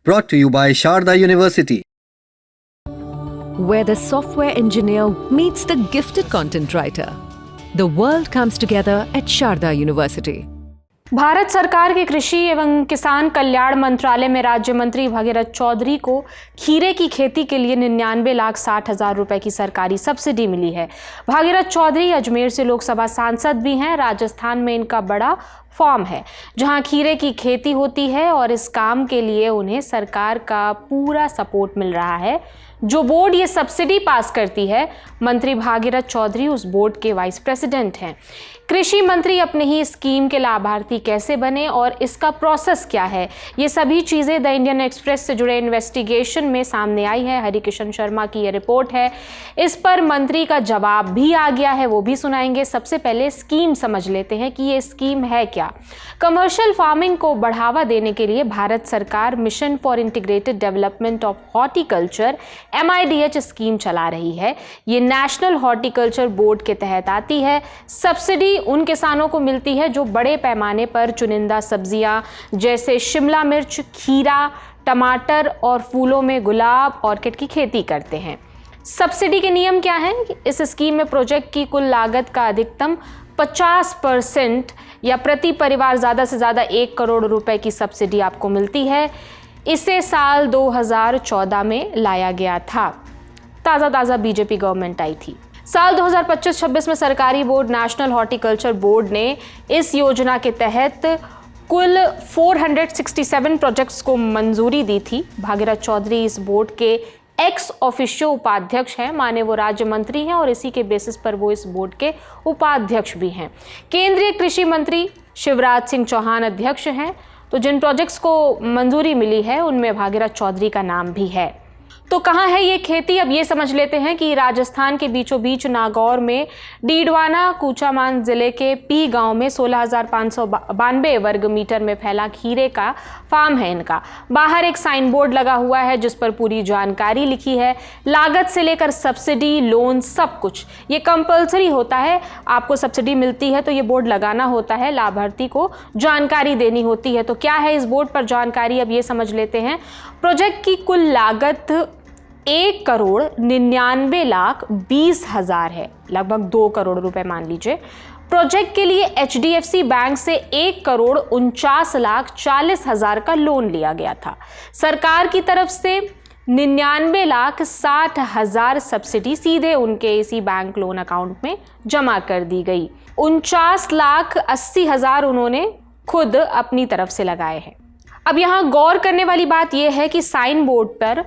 Brought to you by Sharda University. Where the software engineer meets the gifted content writer. The world comes together at Sharda University. Bharat सरकार के कृषि एवं किसान कल्याण मंत्रालय में राज्य मंत्री भागीरथ चौधरी को खीरे की खेती के लिए 99,60,000 रुपए की सरकारी सब्सिडी मिली है। भागीरथ चौधरी अजमेर से लोकसभा सांसद भी हैं। राजस्थान में इनका बड़ा फॉर्म है जहां खीरे की खेती होती है और इस काम के लिए उन्हें सरकार का पूरा सपोर्ट मिल रहा है। जो बोर्ड ये सब्सिडी पास करती है, मंत्री भागीरथ चौधरी उस बोर्ड के वाइस प्रेसिडेंट हैं। कृषि मंत्री अपने ही स्कीम के लाभार्थी कैसे बने और इसका प्रोसेस क्या है, ये सभी चीज़ें द इंडियन एक्सप्रेस से जुड़े इन्वेस्टिगेशन में सामने आई है। हरिकिशन शर्मा की ये रिपोर्ट है, इस पर मंत्री का जवाब भी आ गया है, वो भी सुनाएंगे। सबसे पहले स्कीम समझ लेते हैं कि ये स्कीम है क्या। कमर्शियल फार्मिंग को बढ़ावा देने के लिए भारत सरकार mission for integrated development of horticulture MIDH scheme चला रही है। ये नेशनल हॉर्टिकल्चर बोर्ड के तहत आती है। सब्सिडी उन किसानों को मिलती है जो बड़े पैमाने पर चुनिंदा सब्जियां जैसे शिमला मिर्च, खीरा, टमाटर और फूलों में गुलाब, ऑर्किड की खेती करते हैं। सब्सिडी के नियम क्या हैं? इस स्कीम में प्रोजेक्ट की कुल लागत का अधिकतम 50% या प्रति परिवार ज़्यादा से ज़्यादा 1 करोड़ रुपए की सब्सिडी आपको मिलती है। इसे साल 2014 में लाया गया था। ताज़ा बीजेपी गवर्नमेंट आई थी। साल 2025-26 में सरकारी बोर्ड नेशनल हॉर्टिकल्चर बोर्ड ने इस योजना के तहत कुल 467 प्रोजेक्ट्स को मंजूरी दी थी। भागीरथ चौधरी इस बोर्ड के एक्स ऑफिशियो उपाध्यक्ष हैं, माने वो राज्य मंत्री हैं और इसी के बेसिस पर वो इस बोर्ड के उपाध्यक्ष भी हैं। केंद्रीय कृषि मंत्री शिवराज सिंह चौहान अध्यक्ष हैं। तो जिन प्रोजेक्ट्स को मंजूरी मिली है उनमें भागीरथ चौधरी का नाम भी है। तो कहाँ है ये खेती? अब ये समझ लेते हैं कि राजस्थान के बीचों बीच नागौर में डीडवाना कूचामान जिले के पी गांव में 16,592 वर्ग मीटर में फैला खीरे का फार्म है इनका। बाहर एक साइन बोर्ड लगा हुआ है जिस पर पूरी जानकारी लिखी है। लागत से लेकर सब्सिडी, लोन, सब कुछ ये कंपलसरी होता है। आपको सब्सिडी मिलती है तो ये बोर्ड लगाना होता है, लाभार्थी को जानकारी देनी होती है। तो क्या है इस बोर्ड पर जानकारी, अब ये समझ लेते हैं। प्रोजेक्ट की कुल लागत 1,99,20,000 है, लगभग 2 करोड़ रुपए मान लीजिए। प्रोजेक्ट के लिए HDFC बैंक से 1,49,40,000 का लोन लिया गया था। सरकार की तरफ से 99,60,000 सब्सिडी सीधे उनके इसी बैंक लोन अकाउंट में जमा कर दी गई। 49,80,000 उन्होंने खुद अपनी तरफ से लगाए हैं। अब यहाँ गौर करने वाली बात यह है कि साइन बोर्ड पर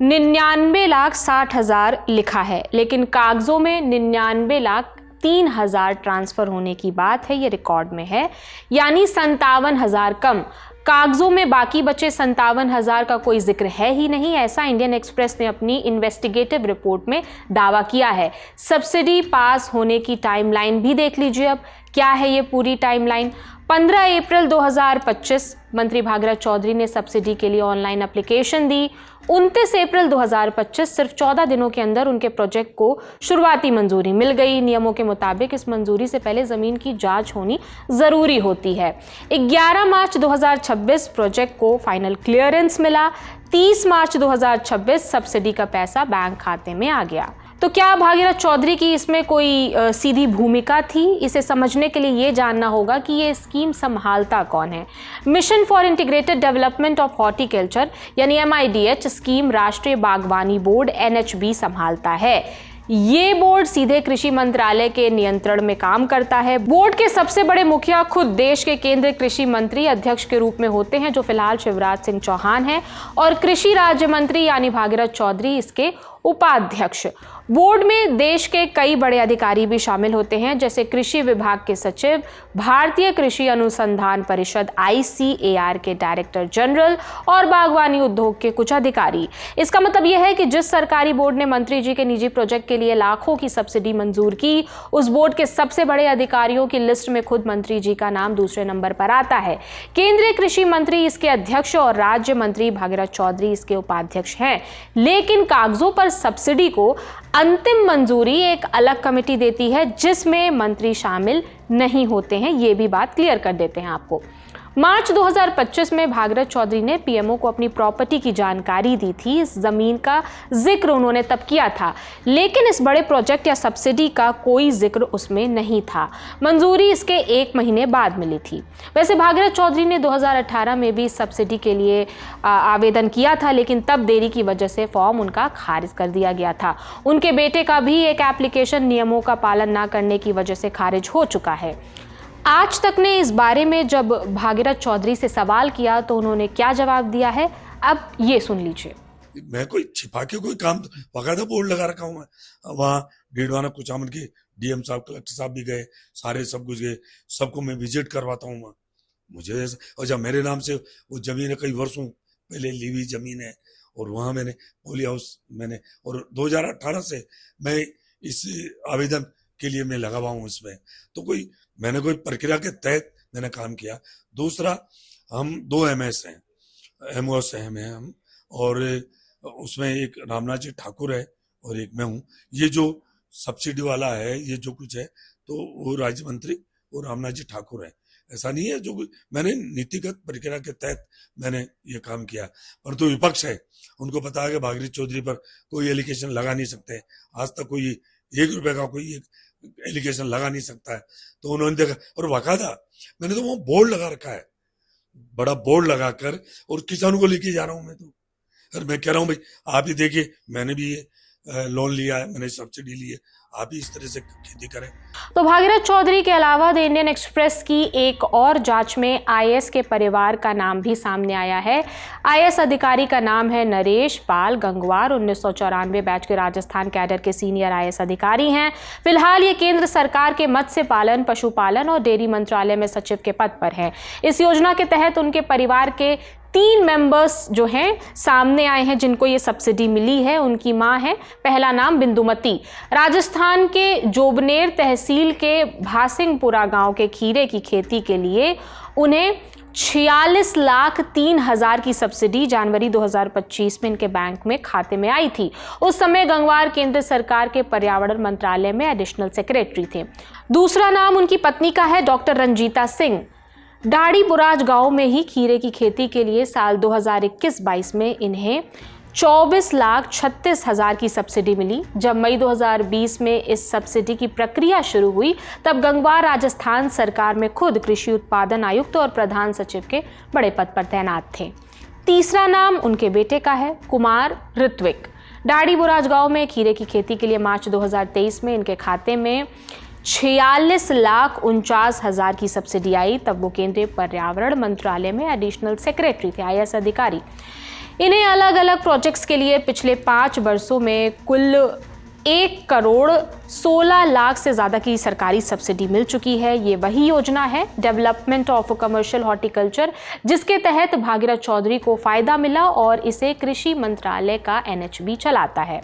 99,60,000 लिखा है, लेकिन कागजों में 99,03,000 ट्रांसफर होने की बात है, ये रिकॉर्ड में है, यानी 57,000 कम। कागजों में बाकी बचे 57,000 का कोई जिक्र है ही नहीं, ऐसा इंडियन एक्सप्रेस ने अपनी इन्वेस्टिगेटिव रिपोर्ट में दावा किया है। सब्सिडी पास होने की टाइमलाइन भी देख लीजिए। अब क्या है ये पूरी टाइमलाइन? 15 अप्रैल 2025 मंत्री भागीरथ चौधरी ने सब्सिडी के लिए ऑनलाइन एप्लीकेशन दी। 29 अप्रैल 2025 सिर्फ 14 दिनों के अंदर उनके प्रोजेक्ट को शुरुआती मंजूरी मिल गई। नियमों के मुताबिक इस मंजूरी से पहले ज़मीन की जांच होनी ज़रूरी होती है। 11 मार्च 2026 प्रोजेक्ट को फाइनल क्लियरेंस मिला। 30 मार्च 2026 सब्सिडी का पैसा बैंक खाते में आ गया। तो क्या भागीरथ चौधरी की इसमें कोई सीधी भूमिका थी? इसे समझने के लिए ये जानना होगा कि ये स्कीम संभालता कौन है। Mission for integrated development of horticulture यानी MIDH स्कीम राष्ट्रीय बागवानी बोर्ड NHB संभालता है। ये बोर्ड सीधे कृषि मंत्रालय के नियंत्रण में काम करता है। बोर्ड के सबसे बड़े मुखिया खुद देश के केंद्रीय कृषि मंत्री अध्यक्ष के रूप में होते हैं, जो फिलहाल शिवराज सिंह चौहान हैं, और कृषि राज्य मंत्री यानी भागीरथ चौधरी इसके उपाध्यक्ष। बोर्ड में देश के कई बड़े अधिकारी भी शामिल होते हैं, जैसे कृषि विभाग के सचिव, भारतीय कृषि अनुसंधान परिषद ICAR के डायरेक्टर जनरल और बागवानी उद्योग के कुछ अधिकारी। इसका मतलब यह है कि जिस सरकारी बोर्ड ने मंत्री जी के निजी प्रोजेक्ट के लिए लाखों की सब्सिडी मंजूर की, उस बोर्ड के सबसे बड़े अधिकारियों की लिस्ट में खुद मंत्री जी का नाम दूसरे नंबर पर आता है। केंद्रीय कृषि मंत्री इसके अध्यक्ष और राज्य मंत्री भागीरथ चौधरी इसके उपाध्यक्ष हैं। लेकिन कागजों पर सब्सिडी को अंतिम मंजूरी एक अलग कमेटी देती है जिसमें मंत्री शामिल नहीं होते हैं। ये भी बात क्लियर कर देते हैं आपको। मार्च 2025 में भागीरथ चौधरी ने पीएमओ को अपनी प्रॉपर्टी की जानकारी दी थी। इस जमीन का जिक्र उन्होंने तब किया था, लेकिन इस बड़े प्रोजेक्ट या सब्सिडी का कोई जिक्र उसमें नहीं था। मंजूरी इसके 1 महीने बाद मिली थी। वैसे भागीरथ चौधरी ने 2018 में भी इस सब्सिडी के लिए आवेदन किया था, लेकिन तब देरी की वजह से फॉर्म उनका खारिज कर दिया गया था। उनके बेटे का भी एक एप्लीकेशन नियमों का पालन न करने की वजह से खारिज हो चुका है। आज तक ने इस बारे में जब भागीरथ चौधरी से सवाल किया तो उन्होंने क्या जवाब दिया है, अब ये सुन लीजिए। मैं कोई छिपा के कोई काम, बाकायदा बोर्ड लगा रखा हूँ मैं। वहाँ डीडवाना कुचामन के डीएम साहब, कलेक्टर साहब भी गए, सारे सब कुछ गए, सबको मैं विजिट करवाता हूँ वहाँ। मुझे और जब मेरे नाम से वो जमीन है, कई वर्षों पहले ली हुई जमीन है, और वहाँ मैंने पोली हाउस मैंने, और 2018 से मैं इस आवेदन के लिए मैं लगा हुआ हूँ इसमें। तो मैंने कोई प्रक्रिया के तहत मैंने काम किया। दूसरा, हम 2 MS हैं, MOS हैं हम, और उसमें एक रामनाथ जी ठाकुर है और एक मैं हूँ। ये जो सब्सिडी वाला है, ये जो कुछ है, तो वो राज्य मंत्री वो रामनाथ जी ठाकुर है। ऐसा नहीं है, जो मैंने नीतिगत प्रक्रिया के तहत मैंने ये काम किया। परंतु विपक्ष है, उनको पता है कि भागीरथ चौधरी पर कोई एलिगेशन लगा नहीं सकते। आज तक कोई 1 रुपए का कोई एलिगेशन लगा नहीं सकता है। तो उन्होंने देखा, और बाकायदा मैंने तो वहां बोर्ड लगा रखा है, बड़ा बोर्ड लगाकर, और किसानों को लेके जा रहा हूं मैं। तो और मैं कह रहा हूं भाई, आप ही देखिए, मैंने भी ये लोन लिया है, मैंने सब्सिडी ली है, आप ही इस तरह से खेती करें। तो भागीरथ चौधरी के अलावा द इंडियन एक्सप्रेस की एक और जांच में आईएएस के परिवार का नाम भी सामने आया है। आईएएस अधिकारी का नाम है नरेश पाल गंगवार। 1994 बैच के राजस्थान कैडर के सीनियर आईएएस अधिकारी हैं। फिलहाल ये केंद्र सरकार के मत्स्य पालन, पशुपालन और डेयरी मंत्रालय में सचिव के पद पर है। इस योजना के तहत उनके परिवार के 3 मेंबर्स जो हैं सामने आए हैं जिनको ये सब्सिडी मिली है। उनकी मां है, पहला नाम बिंदुमती, राजस्थान के जोबनेर तहसील के भासिंगपुरा गांव के खीरे की खेती के लिए उन्हें 46,03,000 की सब्सिडी जनवरी 2025 में इनके बैंक में खाते में आई थी। उस समय गंगवार केंद्र सरकार के पर्यावरण मंत्रालय में एडिशनल सेक्रेटरी थे। दूसरा नाम उनकी पत्नी का है, डॉक्टर रंजीता सिंह। डाड़ी बुराज गांव में ही खीरे की खेती के लिए साल 2021-22 में इन्हें 24,36,000 की सब्सिडी मिली। जब मई 2020 में इस सब्सिडी की प्रक्रिया शुरू हुई, तब गंगवार राजस्थान सरकार में खुद कृषि उत्पादन आयुक्त और प्रधान सचिव के बड़े पद पर तैनात थे। तीसरा नाम उनके बेटे का है, कुमार ऋत्विक। डाड़ी बुराज गांव में खीरे की खेती के लिए मार्च 2023 में इनके खाते में 46,49,000 की सब्सिडी आई। तब वो केंद्रीय पर्यावरण मंत्रालय में एडिशनल सेक्रेटरी थे, आईएएस अधिकारी। इन्हें अलग अलग प्रोजेक्ट्स के लिए पिछले 5 वर्षों में कुल 1,16,00,000 से ज़्यादा की सरकारी सब्सिडी मिल चुकी है। ये वही योजना है, डेवलपमेंट ऑफ कमर्शियल हॉर्टिकल्चर, जिसके तहत भागीरथ चौधरी को फ़ायदा मिला और इसे कृषि मंत्रालय का NHB चलाता है।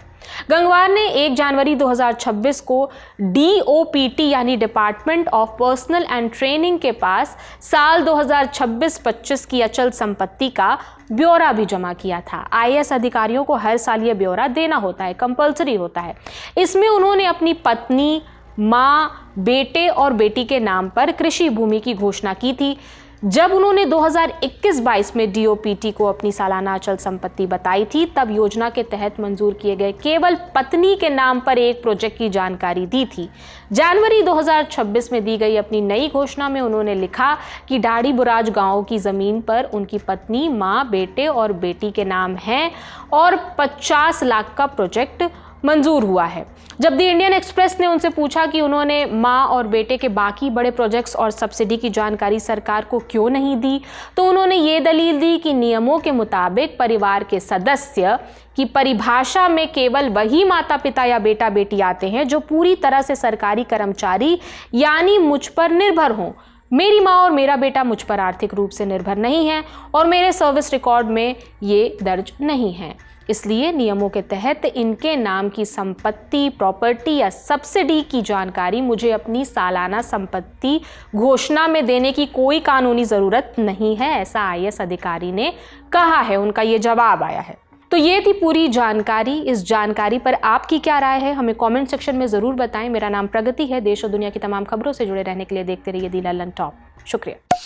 गंगवार ने 1 जनवरी 2026 को DOPT यानी department of personal and training के पास साल 2026-25 की अचल संपत्ति का ब्यौरा भी जमा किया था। आईएएस अधिकारियों को हर साल ये ब्यौरा देना होता है, कंपलसरी होता है। इसमें उन्होंने अपनी पत्नी, मां, बेटे और बेटी के नाम पर कृषि भूमि की घोषणा की थी। जब उन्होंने 2021-22 में DOPT को अपनी सालाना अचल संपत्ति बताई थी, तब योजना के तहत मंजूर किए गए केवल पत्नी के नाम पर एक प्रोजेक्ट की जानकारी दी थी। जनवरी 2026 में दी गई अपनी नई घोषणा में उन्होंने लिखा कि डाड़ी बुराज गांव की जमीन पर उनकी पत्नी, मां, बेटे और बेटी के नाम हैं और 50 लाख का प्रोजेक्ट मंजूर हुआ है। जब द इंडियन एक्सप्रेस ने उनसे पूछा कि उन्होंने मां और बेटे के बाकी बड़े प्रोजेक्ट्स और सब्सिडी की जानकारी सरकार को क्यों नहीं दी, तो उन्होंने ये दलील दी कि नियमों के मुताबिक परिवार के सदस्य की परिभाषा में केवल वही माता पिता या बेटा बेटी आते हैं जो पूरी तरह से सरकारी कर्मचारी यानी मुझ पर निर्भर हों। मेरी माँ और मेरा बेटा मुझ पर आर्थिक रूप से निर्भर नहीं है और मेरे सर्विस रिकॉर्ड में ये दर्ज नहीं है। इसलिए नियमों के तहत इनके नाम की संपत्ति, प्रॉपर्टी या सब्सिडी की जानकारी मुझे अपनी सालाना संपत्ति घोषणा में देने की कोई कानूनी ज़रूरत नहीं है, ऐसा आईएएस अधिकारी ने कहा है। उनका ये जवाब आया है। तो ये थी पूरी जानकारी। इस जानकारी पर आपकी क्या राय है, हमें कमेंट सेक्शन में ज़रूर बताएं। मेरा नाम प्रगति है। देश और दुनिया की तमाम खबरों से जुड़े रहने के लिए देखते रहिए दी लल्लन टॉप। शुक्रिया।